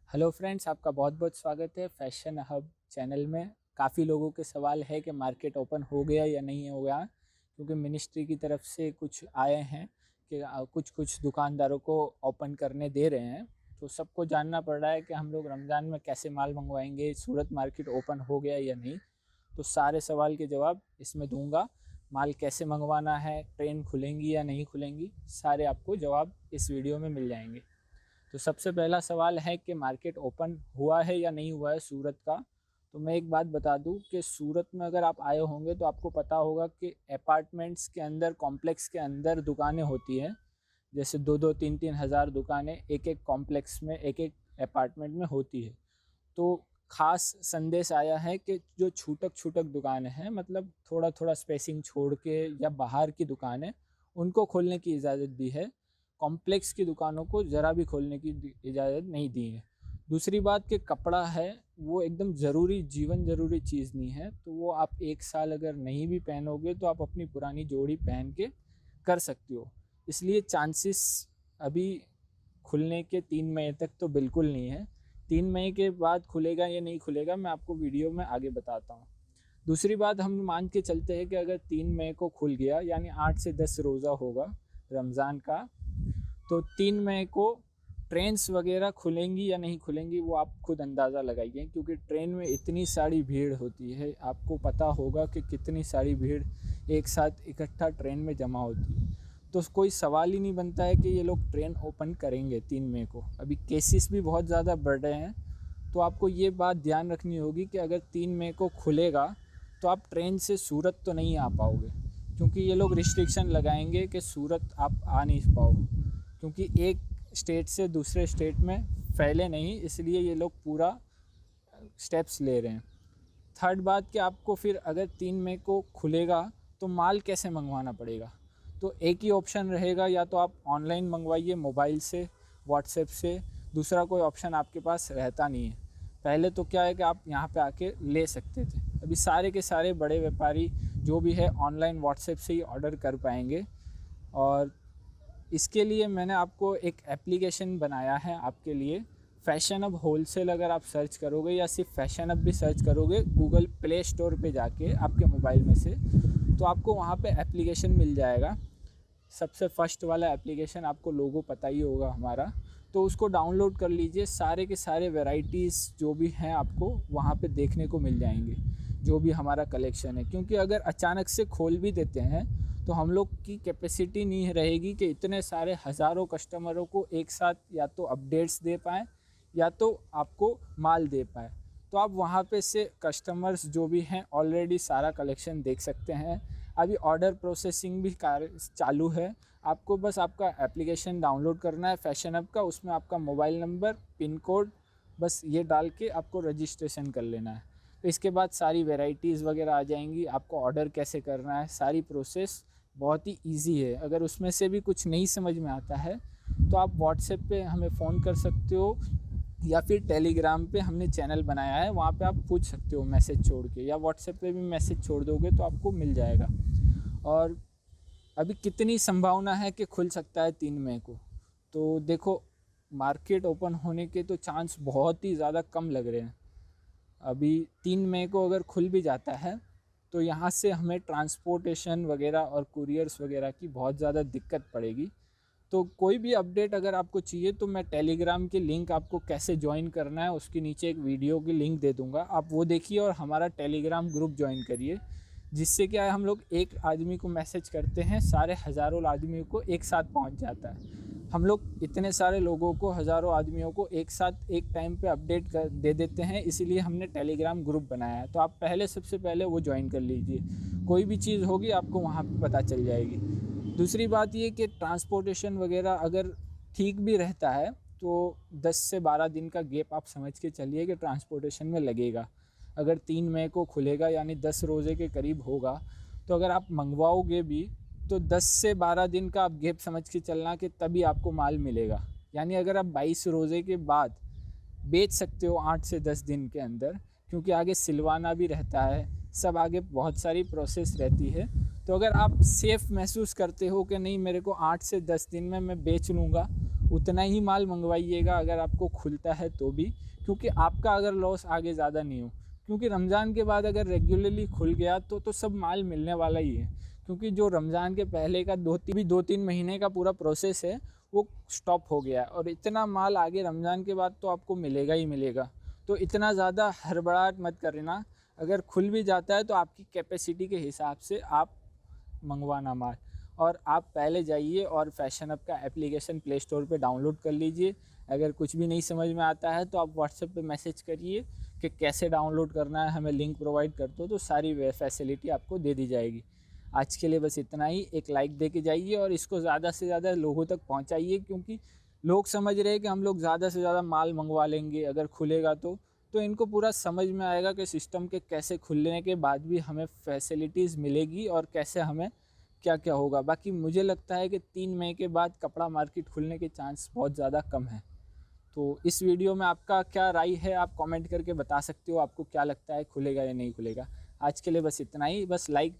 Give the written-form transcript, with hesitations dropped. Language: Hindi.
हेलो फ्रेंड्स, आपका बहुत बहुत स्वागत है फैशन हब चैनल में। काफ़ी लोगों के सवाल है कि मार्केट ओपन हो गया या नहीं हो गया, क्योंकि मिनिस्ट्री की तरफ से कुछ आए हैं कि कुछ कुछ दुकानदारों को ओपन करने दे रहे हैं। तो सबको जानना पड़ रहा है कि हम लोग रमज़ान में कैसे माल मंगवाएंगे, सूरत मार्केट ओपन हो गया या नहीं। तो सारे सवाल के जवाब इसमें दूंगा। माल कैसे मंगवाना है, ट्रेन खुलेंगी या नहीं खुलेंगी, सारे आपको जवाब इस वीडियो में मिल जाएंगे। तो सबसे पहला सवाल है कि मार्केट ओपन हुआ है या नहीं हुआ है सूरत का। तो मैं एक बात बता दूं कि सूरत में अगर आप आए होंगे तो आपको पता होगा कि अपार्टमेंट्स के अंदर, कॉम्प्लेक्स के अंदर दुकानें होती हैं। जैसे दो दो तीन तीन हज़ार दुकानें एक एक कॉम्प्लेक्स में, एक एक अपार्टमेंट में होती है। तो खास संदेश आया है कि जो छूटक छूटक दुकानें हैं, मतलब थोड़ा थोड़ा स्पेसिंग छोड़ के या बाहर की दुकानें, उनको खोलने की इजाज़त दी है। कॉम्प्लेक्स की दुकानों को ज़रा भी खोलने की इजाज़त नहीं दी है। दूसरी बात कि कपड़ा है वो एकदम ज़रूरी, जीवन ज़रूरी चीज़ नहीं है। तो वो आप एक साल अगर नहीं भी पहनोगे तो आप अपनी पुरानी जोड़ी पहन के कर सकते हो। इसलिए चांसेस अभी खुलने के 3 मई तक तो बिल्कुल नहीं है। 3 मई के बाद खुलेगा या नहीं खुलेगा मैं आपको वीडियो में आगे बताता हूँ। दूसरी बात, हम मान के चलते हैं कि अगर 3 मई को खुल गया, यानी 8 से 10 रोज़ा होगा रमज़ान का, तो 3 मई को ट्रेन्स वगैरह खुलेंगी या नहीं खुलेंगी वो आप खुद अंदाज़ा लगाइए, क्योंकि ट्रेन में इतनी सारी भीड़ होती है। आपको पता होगा कि कितनी सारी भीड़ एक साथ इकट्ठा ट्रेन में जमा होती है। तो कोई सवाल ही नहीं बनता है कि ये लोग ट्रेन ओपन करेंगे 3 मई को। अभी केसेस भी बहुत ज़्यादा बढ़ रहे हैं। तो आपको ये बात ध्यान रखनी होगी कि अगर 3 मई को खुलेगा तो आप ट्रेन से सूरत तो नहीं आ पाओगे, क्योंकि ये लोग रिस्ट्रिक्शन लगाएंगे कि सूरत आप आ नहीं पाओ, क्योंकि एक स्टेट से दूसरे स्टेट में फैले नहीं, इसलिए ये लोग पूरा स्टेप्स ले रहे हैं। थर्ड बात कि आपको फिर अगर 3 मई को खुलेगा तो माल कैसे मंगवाना पड़ेगा। तो एक ही ऑप्शन रहेगा, या तो आप ऑनलाइन मंगवाइए मोबाइल से, व्हाट्सएप से। दूसरा कोई ऑप्शन आपके पास रहता नहीं है। पहले तो क्या है कि आप यहाँ पे आके ले सकते थे। अभी सारे के सारे बड़े व्यापारी जो भी है ऑनलाइन व्हाट्सएप से ही ऑर्डर कर पाएंगे। और इसके लिए मैंने आपको एक एप्लीकेशन बनाया है आपके लिए, फैशन अब होलसेल। अगर आप सर्च करोगे या सिर्फ फैशन अब भी सर्च करोगे गूगल प्ले स्टोर पे जाके आपके मोबाइल में से, तो आपको वहाँ पे एप्लीकेशन मिल जाएगा। सबसे फर्स्ट वाला एप्लीकेशन आपको लोगो पता ही होगा हमारा, तो उसको डाउनलोड कर लीजिए। सारे के सारे वैरायटीज़ जो भी हैं आपको वहाँ पे देखने को मिल जाएंगे, जो भी हमारा कलेक्शन है। क्योंकि अगर अचानक से खोल भी देते हैं तो हम लोग की कैपेसिटी नहीं रहेगी कि इतने सारे हज़ारों कस्टमरों को एक साथ या तो अपडेट्स दे पाएँ या तो आपको माल दे पाए। तो आप वहाँ पे से कस्टमर्स जो भी हैं ऑलरेडी सारा कलेक्शन देख सकते हैं। अभी ऑर्डर प्रोसेसिंग भी कार्य चालू है। आपको बस आपका एप्लीकेशन डाउनलोड करना है फैशन ऐप का, उसमें आपका मोबाइल नंबर, पिन कोड, बस ये डाल के आपको रजिस्ट्रेशन कर लेना है। तो इसके बाद सारी वैरायटीज़ वगैरह आ जाएंगी। आपको ऑर्डर कैसे करना है, सारी प्रोसेस बहुत ही ईजी है। अगर उसमें से भी कुछ नहीं समझ में आता है तो आप व्हाट्सएप पे हमें फ़ोन कर सकते हो, या फिर टेलीग्राम पे हमने चैनल बनाया है, वहाँ पे आप पूछ सकते हो मैसेज छोड़ के, या व्हाट्सएप पे भी मैसेज छोड़ दोगे तो आपको मिल जाएगा। और अभी कितनी संभावना है कि खुल सकता है 3 मई को, तो देखो मार्केट ओपन होने के तो चांस बहुत ही ज़्यादा कम लग रहे हैं। अभी 3 मई को अगर खुल भी जाता है तो यहाँ से हमें ट्रांसपोर्टेशन वगैरह और कुरियर्स वगैरह की बहुत ज़्यादा दिक्कत पड़ेगी। तो कोई भी अपडेट अगर आपको चाहिए तो मैं टेलीग्राम की लिंक, आपको कैसे ज्वाइन करना है उसके नीचे एक वीडियो की लिंक दे दूंगा, आप वो देखिए और हमारा टेलीग्राम ग्रुप ज्वाइन करिए। जिससे क्या है, हम लोग एक आदमी को मैसेज करते हैं, सारे हज़ारों आदमियों को एक साथ पहुंच जाता है। हम लोग इतने सारे लोगों को, हज़ारों आदमियों को एक साथ एक टाइम पे अपडेट कर दे देते हैं, इसीलिए हमने टेलीग्राम ग्रुप बनाया है। तो आप पहले, सबसे पहले वो ज्वाइन कर लीजिए। कोई भी चीज़ होगी आपको वहाँ पे पता चल जाएगी। दूसरी बात ये कि ट्रांसपोर्टेशन वगैरह अगर ठीक भी रहता है तो 10 से 12 दिन का गैप आप समझ के चलिए कि ट्रांसपोर्टेशन में लगेगा। अगर 3 मई को खुलेगा यानी 10 रोज़े के करीब होगा, तो अगर आप मंगवाओगे भी तो 10 से 12 दिन का आप गैप समझ के चलना कि तभी आपको माल मिलेगा। यानी अगर आप 22 रोज़े के बाद बेच सकते हो 8 से 10 दिन के अंदर, क्योंकि आगे सिलवाना भी रहता है, सब आगे बहुत सारी प्रोसेस रहती है। तो अगर आप सेफ़ महसूस करते हो कि नहीं मेरे को 8 से 10 दिन में मैं बेच लूँगा, उतना ही माल मंगवाइएगा अगर आपको खुलता है तो भी, क्योंकि आपका अगर लॉस आगे ज़्यादा नहीं हो। क्योंकि रमज़ान के बाद अगर रेगुलरली खुल गया तो सब माल मिलने वाला ही है, क्योंकि जो रमज़ान के पहले का 2-3 महीने का पूरा प्रोसेस है वो स्टॉप हो गया है, और इतना माल आगे रमज़ान के बाद तो आपको मिलेगा ही मिलेगा। तो इतना ज़्यादा हड़बड़ाहट मत करना, अगर खुल भी जाता है तो आपकी कैपेसिटी के हिसाब से आप मंगवाना माल। और आप पहले जाइए और फैशन हब का एप्लीकेशन प्ले स्टोर पे डाउनलोड कर लीजिए। अगर कुछ भी नहीं समझ में आता है तो आप व्हाट्सएप पे मैसेज करिए कि कैसे डाउनलोड करना है, हमें लिंक प्रोवाइड कर दो, तो सारी फैसिलिटी आपको दे दी जाएगी। आज के लिए बस इतना ही। एक लाइक दे के जाइए और इसको ज़्यादा से ज़्यादा लोगों तक पहुँचाइए, क्योंकि लोग समझ रहे हैं कि हम लोग ज़्यादा से ज़्यादा माल मंगवा लेंगे अगर खुलेगा तो इनको पूरा समझ में आएगा कि सिस्टम के कैसे खुलने के बाद भी हमें फैसिलिटीज़ मिलेगी और कैसे हमें क्या क्या होगा। बाकी मुझे लगता है कि 3 मई के बाद कपड़ा मार्केट खुलने के चांस बहुत ज़्यादा कम है। तो इस वीडियो में आपका क्या राय है आप कमेंट करके बता सकते हो, आपको क्या लगता है खुलेगा या नहीं खुलेगा। आज के लिए बस इतना ही। बस लाइक